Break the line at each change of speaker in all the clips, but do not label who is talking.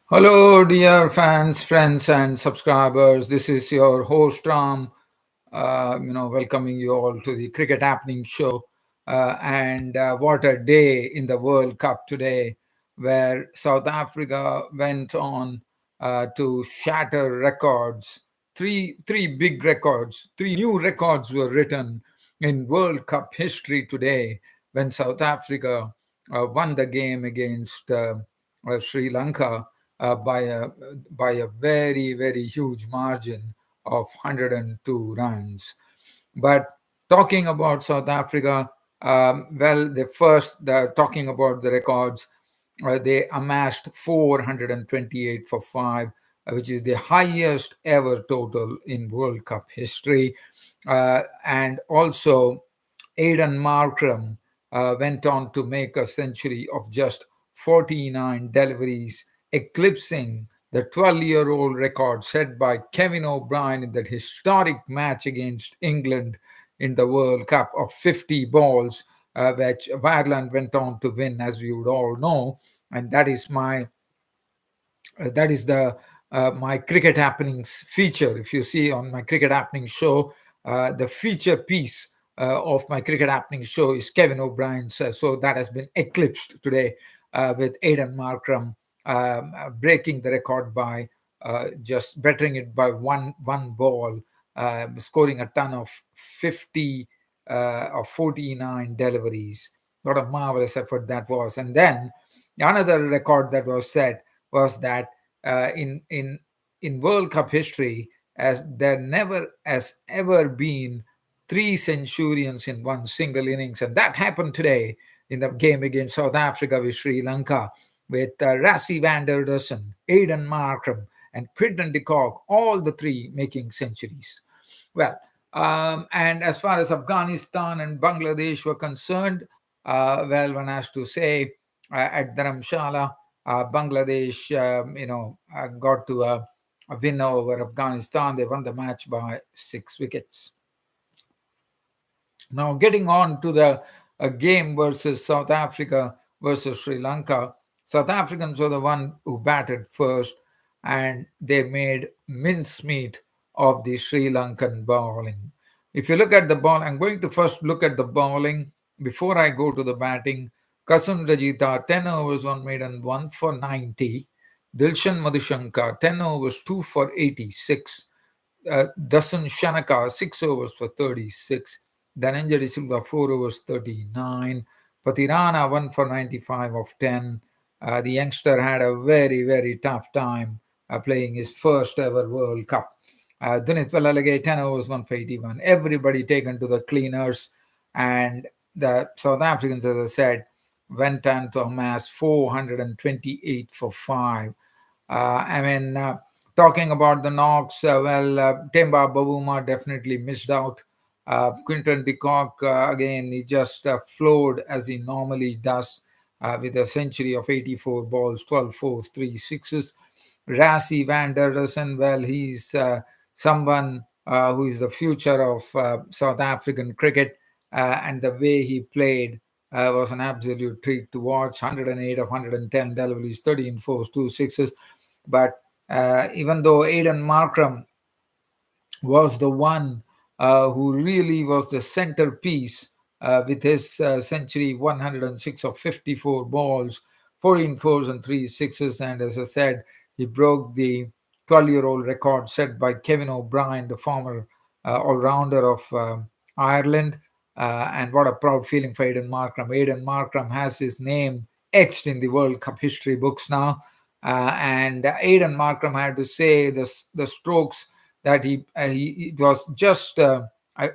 Hello, dear fans, friends, and subscribers. This is your host Ram. Welcoming you all to the Cricket Happening Show. And what a day in the World Cup today, where South Africa went on to shatter records. Three big records, three new records were written in World Cup history today when South Africa won the game against Sri Lanka by a very huge margin of 102 runs. But talking about South Africa, talking about the records, they amassed 428 for five, which is the highest ever total in World Cup history. And also, Aiden Markram went on to make a century of just 49 deliveries, eclipsing the 12-year-old record set by Kevin O'Brien in that historic match against England in the World Cup of 50 balls, which Ireland went on to win, as we would all know. And that is the my cricket happenings feature. If you see on my cricket happening show, the feature piece of my cricket happening show is Kevin O'Brien's. So that has been eclipsed today with Aiden Markram breaking the record by just bettering it by one ball, scoring a ton of 50 or 49 deliveries. What a marvelous effort that was. And then another record that was set was that in World Cup history, as there never has ever been three centurions in one single innings, and that happened today in the game against South Africa with Sri Lanka, with Rassie van der Dussen, Aiden Markram, and Quinton de Kock, all the three making centuries. Well, and as far as Afghanistan and Bangladesh were concerned, one has to say at Dharamshala, Bangladesh, got to a win over Afghanistan. They won the match by 6 wickets. Now, getting on to the game versus South Africa versus Sri Lanka, South Africans were the one who batted first, and they made mincemeat of the Sri Lankan bowling. If you look at the ball, I'm going to first look at the bowling before I go to the batting. Kasun Rajita, 10 overs, 1 maiden, 1 for 90. Dilshan Madhushankar, 10 overs, 2 for 86. Dasan Shanaka, 6 overs for 36. Dhananjay De Silva, 4 overs, 39. Patirana, 1 for 95 of 10. The youngster had a very tough time playing his first ever World Cup. Dunit Valalage, 10 overs, 1 for 81. Everybody taken to the cleaners. And the South Africans, as I said, went on to amass 428 for 5. Talking about the knocks, Temba Bavuma definitely missed out. Quinton de Kock, again, he just flowed as he normally does with a century of 84 balls, 12 fours, 3 sixes. Rassie van der Dussen, well, he's someone who is the future of South African cricket, and the way he played was an absolute treat to watch. 108 of 110 deliveries, 13 fours, 2 sixes. But even though Aiden Markram was the one who really was the centerpiece with his century 106 of 54 balls, 14 fours and 3 sixes. And as I said, he broke the 12-year-old record set by Kevin O'Brien, the former all-rounder of Ireland. And what a proud feeling for Aiden Markram. Aiden Markram has his name etched in the World Cup history books now. And Aiden Markram had to say the strokes that he it was just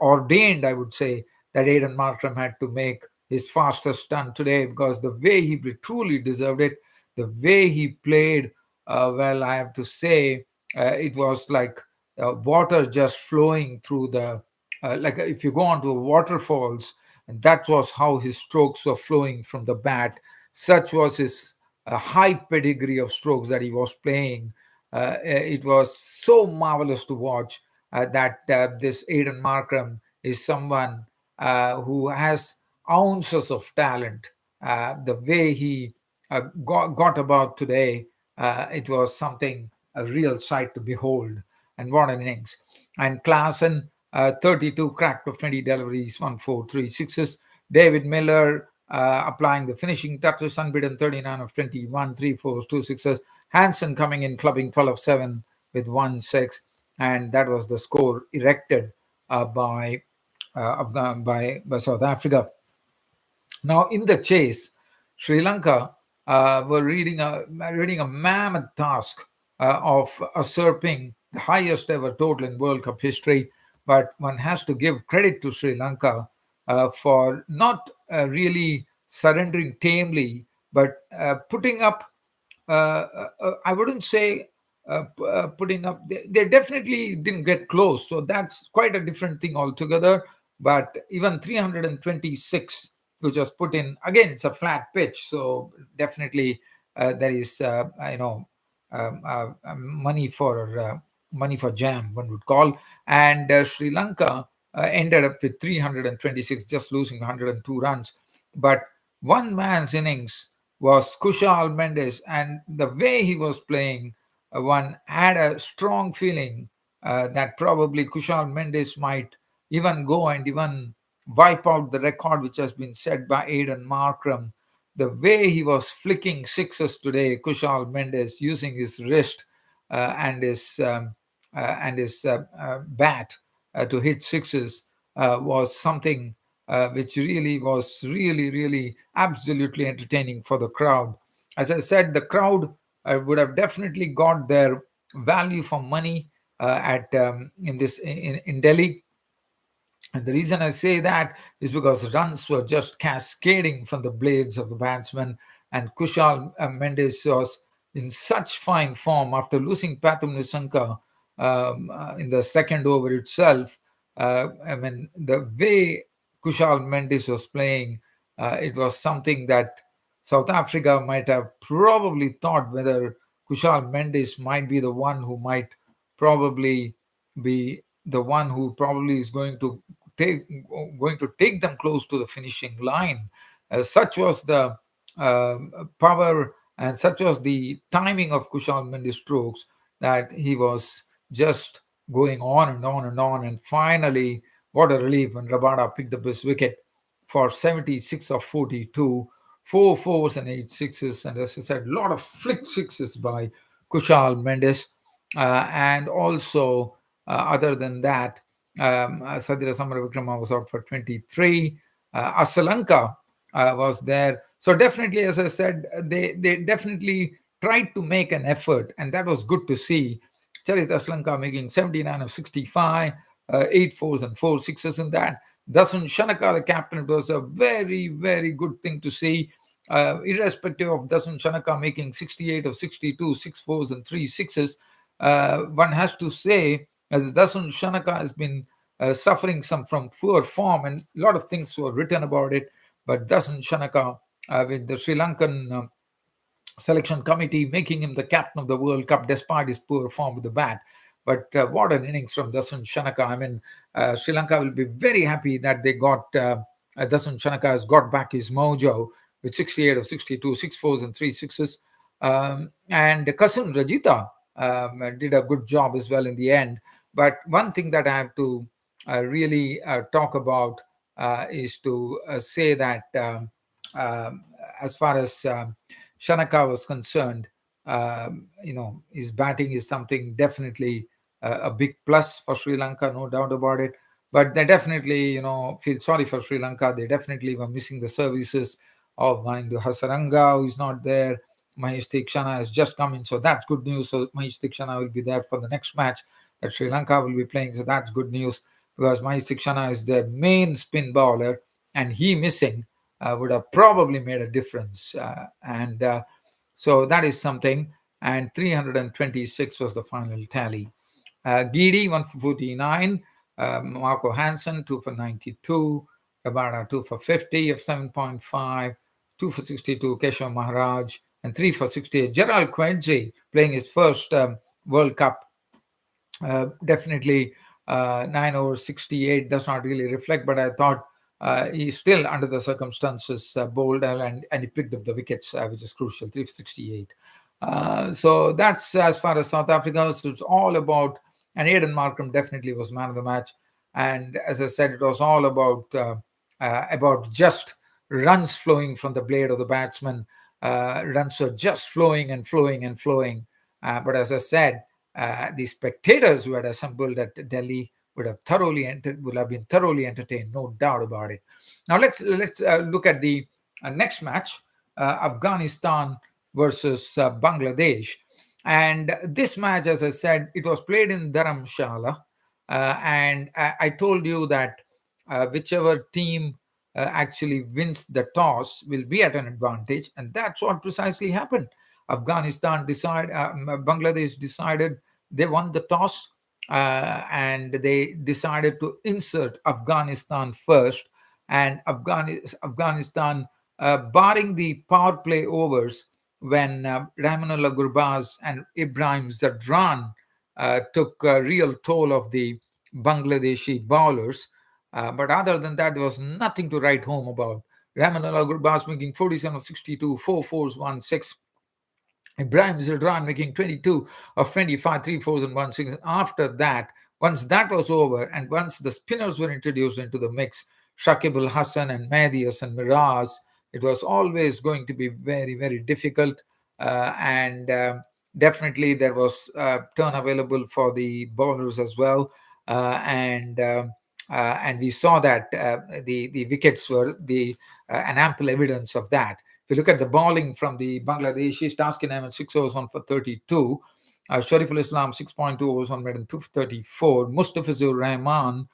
ordained, I would say, that Aiden Markram had to make his fastest run today, because the way he truly deserved it, the way he played, I have to say, it was like water just flowing through the like if you go onto the waterfalls, and that was how his strokes were flowing from the bat. Such was his high pedigree of strokes that he was playing. It was so marvelous to watch that this Aiden Markram is someone who has ounces of talent. The way he got about today, It was something, a real sight to behold. And what an innings. And Klaasen, 32 cracked of 20 deliveries, 1 4 3 sixes. David Miller applying the finishing touches, unbeaten 39 of 21, 3 fours, 2 sixes. Hansen coming in, clubbing 12 of 7 with 1 6. And that was the score erected by South Africa. Now, in the chase, Sri Lanka were reading a mammoth task of usurping the highest ever total in World Cup history. But one has to give credit to Sri Lanka for not really surrendering tamely, but putting up, I wouldn't say putting up, they definitely didn't get close. So that's quite a different thing altogether. But even 326, which was put in, again, it's a flat pitch. So definitely there is, money for jam, one would call. And Sri Lanka ended up with 326, just losing 102 runs. But one man's innings was Kushal Mendes, and the way he was playing, one had a strong feeling that probably Kushal Mendes might even go and even wipe out the record which has been set by Aiden Markram. The way he was flicking sixes today, Kushal Mendes, using his wrist and his bat to hit sixes was something which really was really absolutely entertaining for the crowd. As I said, the crowd would have definitely got their value for money at in this in Delhi. And the reason I say that is because runs were just cascading from the blades of the batsmen, and Kushal Mendes was in such fine form after losing Pathum Nisanka in the second over itself. I mean, the way Kushal Mendes was playing, it was something that South Africa might have probably thought whether Kushal Mendes might be the one who might probably be the one who probably is take going to take them close to the finishing line. Such was the power and such was the timing of Kushal Mendes' strokes that he was just going on and on and on. And finally, what a relief when Rabada picked up his wicket for 76 of 42, four fours and eight sixes. And as I said, a lot of flick sixes by Kushal Mendes. And also, other than that, Sadira Samaravikrama was out for 23. Asalanka was there. So definitely, as I said, they definitely tried to make an effort, and that was good to see. Charit Asalanka making 79 of 65, eight fours and four sixes in that. Dasun Shanaka, the captain, it was a very good thing to see. Irrespective of Dasun Shanaka making 68 of 62, six fours and three sixes, one has to say, as Dasun Shanaka has been suffering some from poor form, and a lot of things were written about it. But Dasun Shanaka, with the Sri Lankan selection committee making him the captain of the World Cup despite his poor form with the bat. But what an innings from Dasun Shanaka. I mean, Sri Lanka will be very happy that they got Dasun Shanaka has got back his mojo with 68 of 62, six fours and three sixes. And Kasun Rajita did a good job as well in the end. But one thing that I have to really talk about is to say that as far as Shanaka was concerned, his batting is something definitely a big plus for Sri Lanka, no doubt about it. But they definitely, feel sorry for Sri Lanka. They definitely were missing the services of Mahindu Hasaranga, who is not there. Mahesh Theekshana has just come in, so that's good news. So Mahesh Theekshana will be there for the next match that Sri Lanka will be playing. So that's good news because Mahesh Theekshana is their main spin bowler, and he missing would have probably made a difference. And so that is something. And 326 was the final tally. Gidi, 1 for 49. Marco Hansen, 2 for 92. Rabada, 2 for 50 of 7.5. 2 for 62, Keshav Maharaj. And 3 for 68. Gerald Quedzi playing his first World Cup. Definitely 9 over 68 does not really reflect, but I thought he still, under the circumstances, bowled well and he picked up the wickets, which is crucial, 368. So that's as far as South Africa. So it's all about, and Aiden Markram definitely was man of the match. And as I said, it was all about just runs flowing from the blade of the batsman. Runs were just flowing and flowing and flowing. But as I said, the spectators who had assembled at Delhi would have been thoroughly entertained, no doubt about it. Now let's look at the next match, Afghanistan versus Bangladesh. And this match, as I said, it was played in Dharamshala. And I told you that whichever team actually wins the toss will be at an advantage. And that's what precisely happened. Bangladesh decided they won the toss, and they decided to insert Afghanistan first. And Afghanistan, barring the power play overs, when Rahmanullah Gurbaz and Ibrahim Zadran took a real toll of the Bangladeshi bowlers. But other than that, there was nothing to write home about. Rahmanullah Gurbaz making 47 of 62, 4 fours, 1 6. Ibrahim Zadran making 22 of 25, 3 fours and 1 6. After that, once that was over, and once the spinners were introduced into the mix, Shakib al Hassan and Mehdi Hassan Miraz, it was always going to be very, very difficult. And definitely there was turn available for the bowlers as well. And we saw that the wickets were an ample evidence of that. If you look at the bowling from the Bangladeshis, Taskin Ahmed 6 overs on for 32. Shariful Islam 6.2 overs on made in 234. Mustafizur Rahman,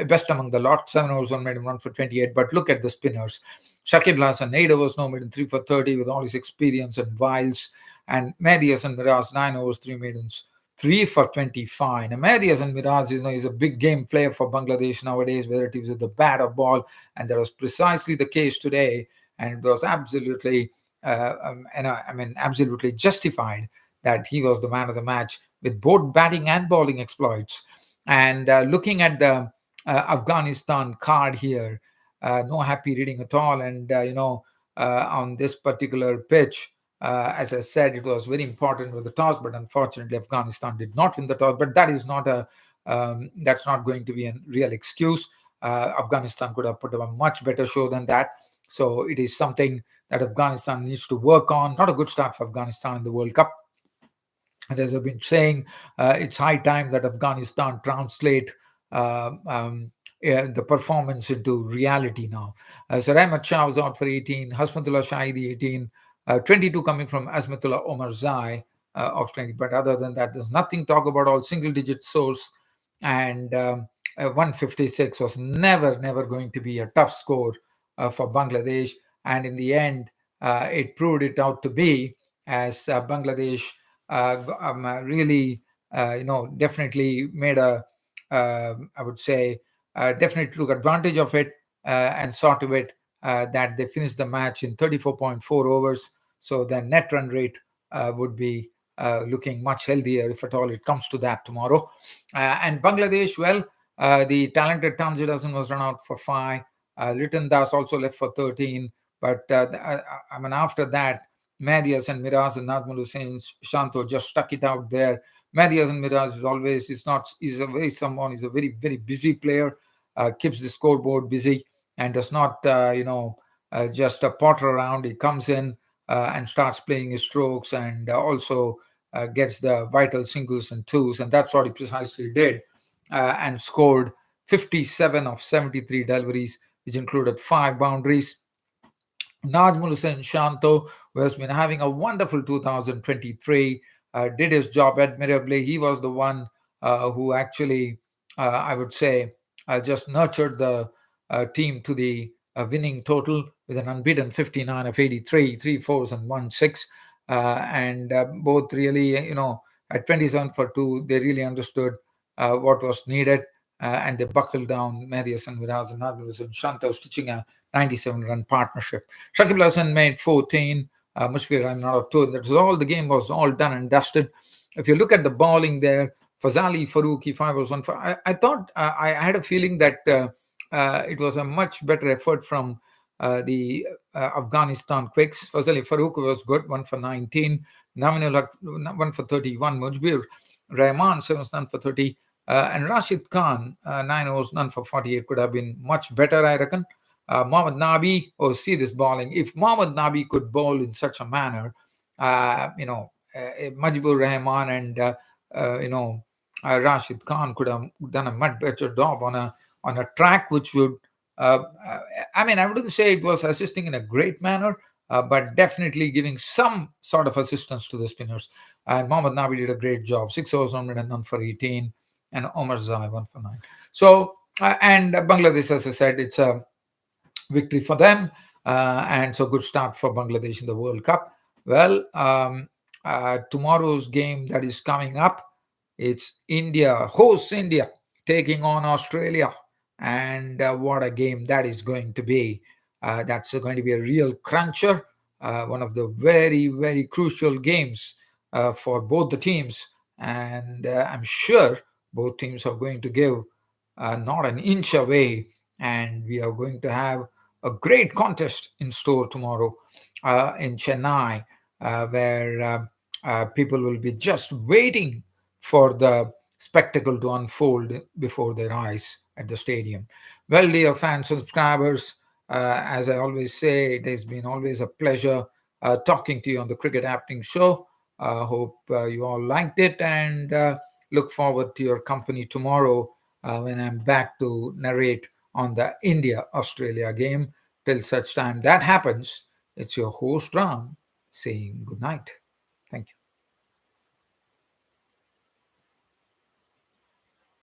best among the lot, 7 overs on made in 1 for 28. But look at the spinners. Shakib Hassan 8 overs no made in 3 for 30 with all his experience and wiles. And Mehdi Hassan Miraz 9 overs 3 maidens 3 for 25. Now, Mehdi Hassan Miraz, is a big game player for Bangladesh nowadays, whether it is with the bat or ball. And that was precisely the case today. And it was absolutely, absolutely justified that he was the man of the match with both batting and bowling exploits. And looking at the Afghanistan card here, no happy reading at all. And, on this particular pitch, as I said, it was very important with the toss, but unfortunately, Afghanistan did not win the toss. But that is not that's not going to be a real excuse. Afghanistan could have put up a much better show than that. So it is something that Afghanistan needs to work on. Not a good start for Afghanistan in the World Cup. And as I've been saying, it's high time that Afghanistan translate the performance into reality now. So Rahmat Shah was out for 18, Hasmatullah Shahidi 18, 22 coming from Azmatullah Omar Zai of 20. But other than that, there's nothing to talk about, all single-digit source. And 156 was never going to be a tough score for Bangladesh. And in the end, it proved it out to be, as Bangladesh really, definitely made I would say, definitely took advantage of it and saw to it that they finished the match in 34.4 overs. So their net run rate would be looking much healthier, if at all it comes to that tomorrow. And Bangladesh, well, the talented Tanzil Hassan was run out for 5. Litan Das also left for 13. But after that, Mehdi Hassan Miraz and Nazmul Hussain Shanto just stuck it out there. Mehdi Hassan Miraz he's a very, very busy player, keeps the scoreboard busy and does not, just potter around. He comes in and starts playing his strokes, and also gets the vital singles and twos. And that's what he precisely did, and scored 57 of 73 deliveries, which included 5 boundaries. Najmul Hussain Shanto, who has been having a wonderful 2023, did his job admirably. He was the one who actually, I would say, just nurtured the team to the winning total with an unbeaten 59 of 83, 3 fours and 1 6. And both really, at 27 for 2, they really understood what was needed. And they buckled down Mehdi Hassan Miraz and Najmul Hussain Shanto, stitching a 97-run partnership. Shakib Hassan made 14. Mushfiq Rahman out of 2. That's all. The game was all done and dusted. If you look at the bowling there, Fazali Farooqi 5 was 1 for. I thought I had a feeling that it was a much better effort from the Afghanistan quicks. Fazali Farooq was good, one for 19. Naminul Haq, one for 31. Mujbir Rahman, 7 none for 30. And Rashid Khan, 9 overs, none for 48. Could have been much better, I reckon. Mohammad Nabi, oh, see this bowling. If Mohammad Nabi could bowl in such a manner, Majbur Rahman and Rashid Khan could have done a much better job on a track which would. Uh, uh, I mean, I wouldn't say it was assisting in a great manner, but definitely giving some sort of assistance to the spinners. And Mohammad Nabi did a great job. 6 overs, 1 none for 18, and Omar Zai 1 for 9. So, and Bangladesh, as I said, it's a victory for them. And so good start for Bangladesh in the World Cup. Well, tomorrow's game that is coming up, it's India, hosts India, taking on Australia. And what a game that is going to be. That's going to be a real cruncher, one of the very, very crucial games for both the teams. And I'm sure both teams are going to give not an inch away. And we are going to have a great contest in store tomorrow in Chennai, where people will be just waiting for the spectacle to unfold before their eyes at the stadium. Well, dear fans, subscribers, as I always say, it has been always a pleasure talking to you on the Cricket Happening Show. Hope you all liked it, and look forward to your company tomorrow when I'm back to narrate on the India Australia game. Till such time that happens, it's your host Ram saying good night.